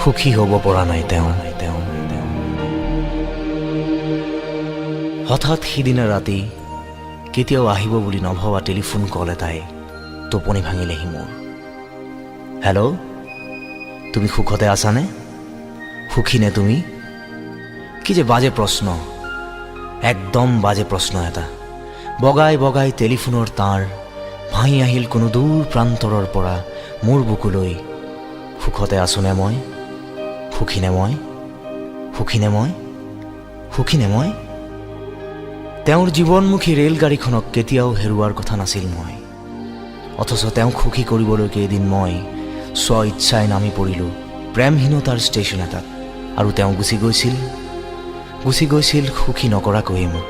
সুখী হ'ব পৰা নাই তেওঁ। হঠাৎ সিদিনা ৰাতি কেতিয়াও আহিব বুলি নভবা টেলিফোন কল এটাই টোপনি ভাঙিলেহি মোৰ। হেল্ল', তুমি সুখতে আছানে? সুখী নে তুমি? কি যে বাজে প্ৰশ্ন, একদম বাজে প্ৰশ্ন এটা। বগাই বগাই টেলিফোনৰ তাঁৰ ভাঙি আহিল কোনো দূৰ প্ৰান্তৰৰ পৰা মোৰ বুকুলৈ। সুখতে আছোনে মই? সুখী নে মই? সুখী নে মই? সুখী নে মই? তেওঁৰ জীৱনমুখী ৰেলগাড়ীখনক কেতিয়াও হেৰুৱাৰ কথা নাছিল মই। অথচ তেওঁক সুখী কৰিবলৈকে এদিন মই স্ব ইচ্ছাই নামি পৰিলোঁ প্ৰেমহীনতাৰ ষ্টেচন এটাত, আৰু তেওঁ গুচি গৈছিল সুখী নকৰাকৈয়ে মোক।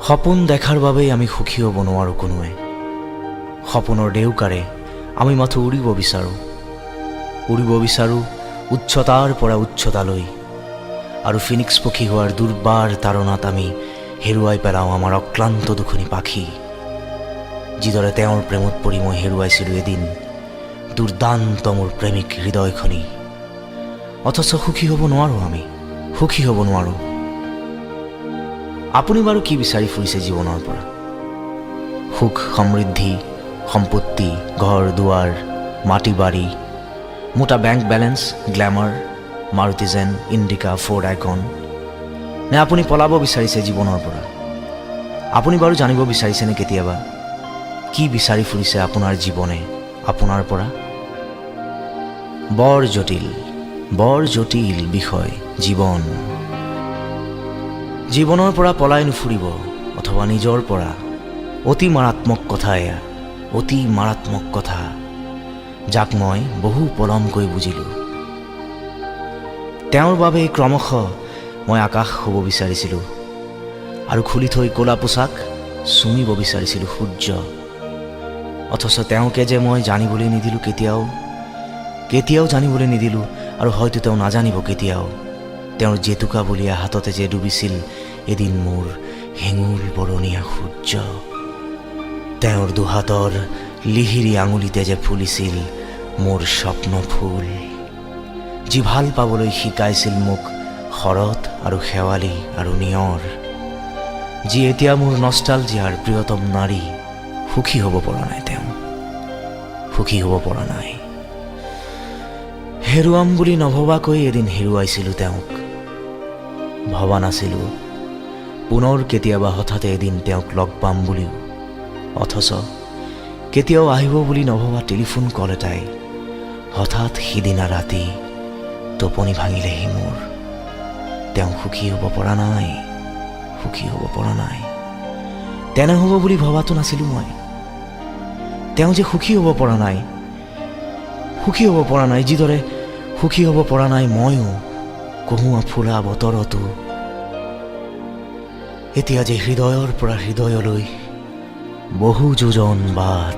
সপোন দেখাৰ বাবেই আমি সুখী হ'ব নোৱাৰোঁ কোনোৱে। সপোনৰ ডেউকাৰে আমি মাথো উৰিব বিচাৰোঁ উচ্চতাৰ পৰা উচ্চতালৈ, আৰু ফিনিক্স পক্ষী হোৱাৰ দুৰ্বাৰ তাৰণাত আমি হেৰুৱাই পেলাওঁ আমাৰ অক্লান্ত দুখনি পাখি। যিদৰে তেওঁৰ প্ৰেমত পৰি মই হেৰুৱাইছিলোঁ এদিন দুৰ্দান্ত মোৰ প্ৰেমিক হৃদয়খনি। অথচ সুখী হ'ব নোৱাৰোঁ আমি, সুখী হ'ব নোৱাৰোঁ। আপুনি বাৰু কি বিচাৰি ফুৰিছে জীৱনৰ পৰা? সুখ, সমৃদ্ধি, সম্পত্তি, ঘৰ দুৱাৰ, মাটি বাৰী, মোটা বেংক বেলেঞ্চ, গ্লেমাৰ, মাৰুতি জেন, ইণ্ডিকা, ফ'ৰ্ড আইকন? নে আপুনি পলাব বিচাৰিছে জীৱনৰ পৰা? আপুনি বাৰু জানিব বিচাৰিছেনে কেতিয়াবা কি বিচাৰি ফুৰিছে আপোনাৰ জীৱনে আপোনাৰ পৰা? বৰ জটিল বিষয় জীৱন। জীৱনৰ পৰা পলাই নুফুৰিব, অথবা নিজৰ পৰা। অতি মাৰাত্মক কথা এয়া, অতি মাৰাত্মক কথা, যাক মই বহু পলমকৈ বুজিলোঁ। তেওঁৰ বাবে ক্ৰমশ মই আকাশ হ'ব বিচাৰিছিলোঁ, আৰু খুলি থৈ ক'লা পোছাক চুমিব বিচাৰিছিলোঁ সূৰ্য। অথচ তেওঁকে যে মই জানিবলৈ নিদিলোঁ, কেতিয়াও জানিবলৈ নিদিলোঁ, আৰু হয়তো তেওঁ নাজানিব কেতিয়াও। তেওঁৰ জেতুকা বলীয়া হাততে যে ডুবিছিল এদিন মোৰ হেঙুল বৰণীয়া সূৰ্য। তেওঁৰ দুহাতৰ লিহিৰি আঙুলিতে যে ফুলিছিল মোৰ স্বপ্ন ফুল, যি ভাল পাবলৈ শিকাইছিল মোক শৰৎ আৰু শেৱালি আৰু নিয়ৰ, যি এতিয়া মোৰ নষ্টালজিয়াৰ প্ৰিয়তম নাৰী। সুখী হ'ব পৰা নাই তেওঁ, সুখী হ'ব পৰা নাই। হেৰুৱাম বুলি নভবাকৈ এদিন হেৰুৱাইছিলোঁ তেওঁক। ভবা নাছিলোঁ পুনৰ কেতিয়াবা হঠাতে এদিন তেওঁক লগ পাম বুলিও। অথচ কেতিয়াও আহিব বুলি নভবা টেলিফোন কল এটাই হঠাৎ সিদিনা ৰাতি টোপনি ভাঙিলেহি মোৰ। তেওঁ সুখী হ'ব পৰা নাই, সুখী হ'ব পৰা নাই। তেনে হ'ব বুলি ভবাটো নাছিলোঁ মই। তেওঁ যে সুখী হ'ব পৰা নাই, সুখী হ'ব পৰা নাই, যিদৰে সুখী হ'ব পৰা নাই ময়ো কহুৱা ফুলা বতৰতো। এতিয়া যে হৃদয়ৰ পৰা হৃদয়লৈ বহু যোজন বাট